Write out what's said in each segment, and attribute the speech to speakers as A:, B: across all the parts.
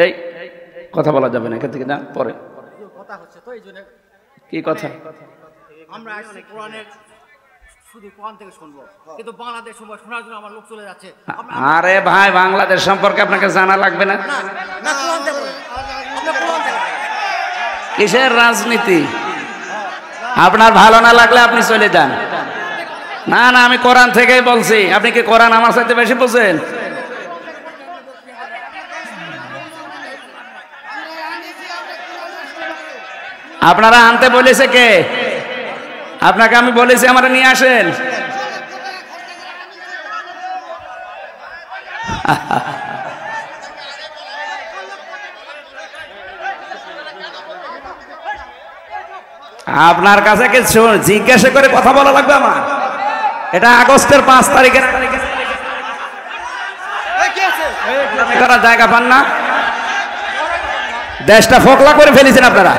A: এই কথা বলা যাবে না, এখান থেকে না পরে
B: কথা হচ্ছে তো, এই জন্য
A: কি কথা?
B: আমরা আসছি কোরআনের, শুধু কোরআন থেকে শুনবো, কিন্তু বাংলাদেশ শোনার জন্য আমার লোক চলে যাচ্ছে।
A: আরে ভাই, বাংলাদেশ সম্পর্কে আপনাকে জানা লাগবে না?
B: না, কোরআন থেকে
A: কিসের রাজনীতি? আপনার ভালো না লাগলে আপনি চলে যান। না না, আমি কোরআন থেকেই বলছি। আপনি কি কোরআন আমার সাথে বেশি বোঝেন? আপনারা আনতে বলেছে কে? আপনাকে আমি বলেছি আমরা নিয়ে আসেন। আপনার কাছে কি জিজ্ঞাসা করে কথা বলা লাগবে আমার? এটা আগস্টের 5 তারিখের করার জায়গা পান না? দেশটা ফোকলা করে ফেলেছেন আপনারা।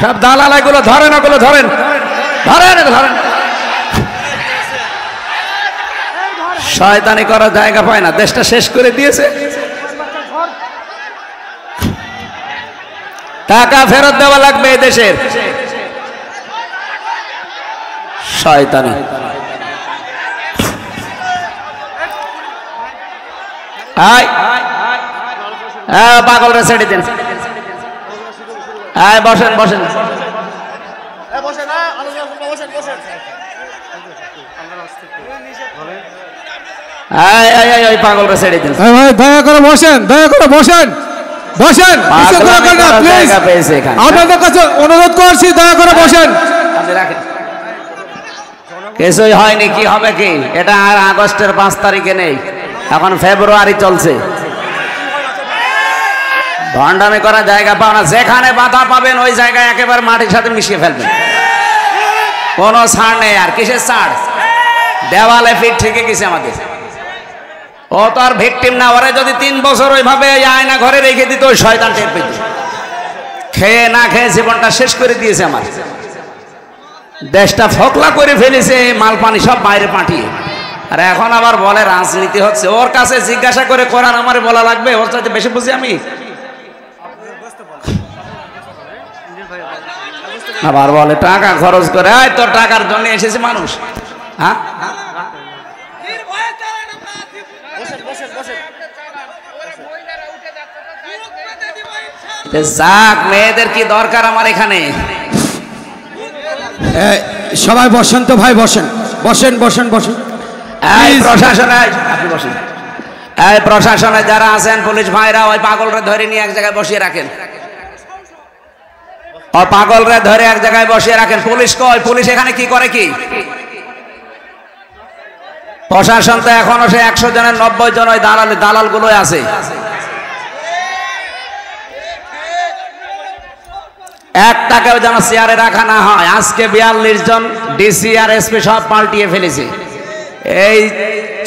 A: সব দালাল এগুলো ধরেন, ওগুলো ধরেন, ধরেন ধরেন। শয়তানি করার জায়গা পায় না, দেশটা শেষ করে দিয়েছে। টাকা ফেরত দেওয়া লাগবে এই দেশের। শয়তানি। পাগলরা ছেড়ে দিন। বসেন বসেন। পাগলরা ছেড়ে দিন।
C: দয়া করে বসেন, দয়া করে বসেন, বসেন। আপনাদের কাছে অনুরোধ করছি, দয়া করে বসেন।
A: কিছুই হয়নি, কি হবে কি? এটা আর আগস্টের 5 তারিখে নেই, এখন ফেব্রুয়ারি চলছে। ভণ্ডামি করার জায়গা পাও না। যেখানে বাধা পাবেন ওই জায়গায় একেবারে মাটির সাথে মিশিয়ে ফেলবেন। কোনো ছাড় নেই। আর কিসের ছাড়? দেওয়ালে ফিট ঠেকে গেছে আমাদের। ও তো আর ভিকটিম না। ওরে যদি 3 বছর ওইভাবে আয়না ঘরে রেখে দিত, ওই শয়তান টের পেত। খেয়ে না খেয়ে জীবনটা শেষ করে দিয়েছে আমার। দেশটা ফোকলা করে ফেলেছে, মাল পানি সব বাইরে পাঠিয়ে। আর এখন আবার বলে রাজনীতি হচ্ছে। ওর কাছে জিজ্ঞাসা করে কোরআন আমারে বলা লাগবে? ওর চাইতে বেশি বুঝি আমি। আবার বলে টাকা খরচ করে। তোর টাকার জন্য এসেছে মানুষ। হ্যাঁ, যাক, মেয়েদের কি দরকার আমার এখানে?
C: সবাই বসেন তো ভাই, বসেন বসেন বসেন বসেন।
A: আপনি বসেন। এই প্রশাসনে যারা আছেন, পুলিশ ভাইরা, ওই পাগলরে ধরে নিয়ে এক জায়গায় বসিয়ে রাখেন। ও পাগলরে ধরে এক জায়গায় বসিয়ে রাখেন। পুলিশ কই? পুলিশ এখানে কি করে? কি প্রশাসন তো এখনো সে 100 জনের 90 জন ওই দালাল গুলোই আছে। একটাকেও যেন চেয়ারে রাখা না হয়। আজকে 42 জন ডিসি আর এসপি সব পাল্টিয়ে ফেলেছে। এই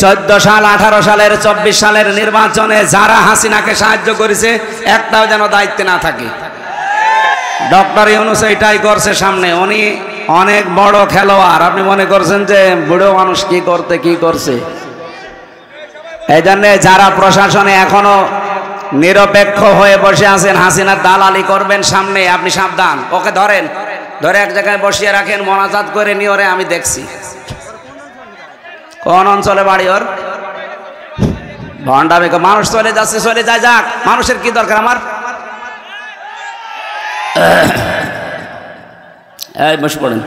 A: 14 সাল, 18 সালের, 24 সালের নির্বাচনে যারা হাসিনাকে সাহায্য করেছে, একটাও যেন দায়িত্বে না থাকে। ডক্টর ইউনূস এটাই করছে সামনে। উনি অনেক বড় খেলোয়াড়। আপনি মনে করছেন যে বুড়ো মানুষ কি করছে? এই জন্য যারা প্রশাসনে এখনো নিরপেক্ষ হয়ে বসে আছেন, হাসিনার দালালি করবেন সামনে, আপনি সাবধান। ওকে ধরেন, ধরে এক জায়গায় বসিয়ে রাখেন, মোনাজাত করে নিয়ে। ওরে আমি দেখছি কোন অঞ্চলে বাড়ি ওর। ভণ্ডামি। মানুষ চলে যাচ্ছে, চলে যায়, যাক। মানুষের কি দরকার আমার? এই বসে পড়েন।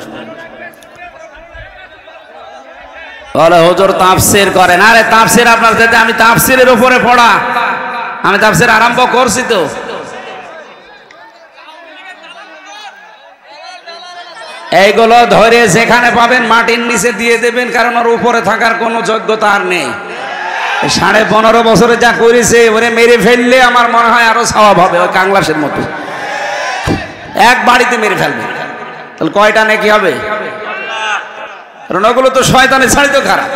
A: বলে হুজুর তাফসীর করেন। আরে তাফসীর আপনার যেতে, আমি তাফসীরের উপরে পড়া, আমি তাফসীর আরম্ভ করছি তো। এইগুলো ধরে যেখানে পাবেন মাটির নিচে দিয়ে দেবেন, কারণ ওর উপরে থাকার কোনো যোগ্যতা আর নেই। 15.5 বছরে যা করেছে, ওরে মেরে ফেললে আমার মনে হয় আরো সওয়াব হবে। ওই কাংলাসের মতো এক বাড়িতে মেরে ফেলবে, তাহলে কয়টা নাকি হবে? কারণ ওগুলো তো শয়তানের ছাড়িত খারাপ।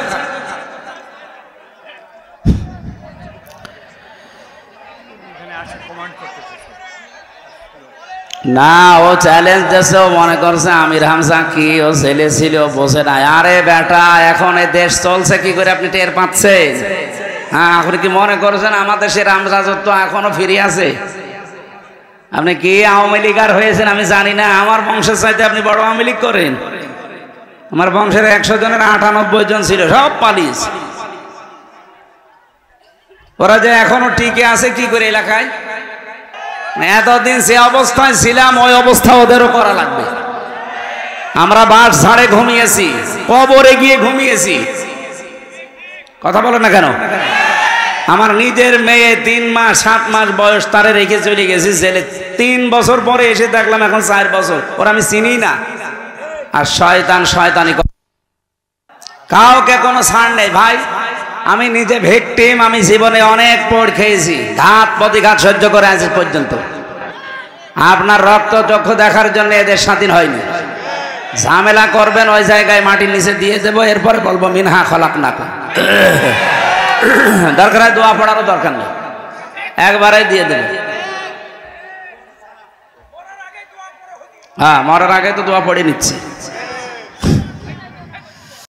A: না, ও চ্যালেঞ্জ দিয়েছে। ও মনে করছে আমির হামজা কি ও ছেলে ছিল, বোঝে না। আরে বেটা, এখন এই দেশ চলছে কি করে আপনি টের পাচ্ছেন? হ্যাঁ, আপনি কি মনে করছেন আমাদের সে রামরাজত্ব এখনো ফিরে আছে? আপনি কি আওয়ামী লীগার হয়েছেন আমি জানি না, আমার বংশের চাইতে আপনি বড় আওয়ামী লীগ করেন। আমার বংশের 100 জনের 98 জন ছিল, সব পালিস। ওরা যে এখনো টিকে আছে কি করে এলাকায়? এতদিন যে অবস্থায় ছিলাম ওই অবস্থা ওদেরও করা লাগবে। আমরা বাস ঝাড়ে ঘুমিয়েছি, কবরে গিয়ে ঘুমিয়েছি, কথা বলো না কেন? আমার নিজের মেয়ে 3 মাস 7 মাস বয়স, তারে রেখে চলে গেছি জেলে। 3 বছর পরে এসে দেখলাম এখন 4 বছর, ওরা আমি চিনি না। আর শয়তান শয়তানি, কাউকে কোনো ছাড় নেই ভাই। আমি নিজে ভিকটিম, আমি জীবনে অনেক পড় খেয়েছি, ঘাত প্রতিঘাত সহ্য করে আজ পর্যন্ত। আপনার রক্ত চক্ষু দেখার জন্য এদের স্বাধীন হয়নি। ঝামেলা করবেন ওই জায়গায় মাটির নিচে দিয়ে দেবো, এরপরে বলবো মিনহা খলাকনাকুম। দরকার হয় দোয়া পড়ারও দরকার নেই, একবারে দিয়ে দেবে। হ্যাঁ, মরার আগে তো দোয়া পড়ে নিচ্ছে।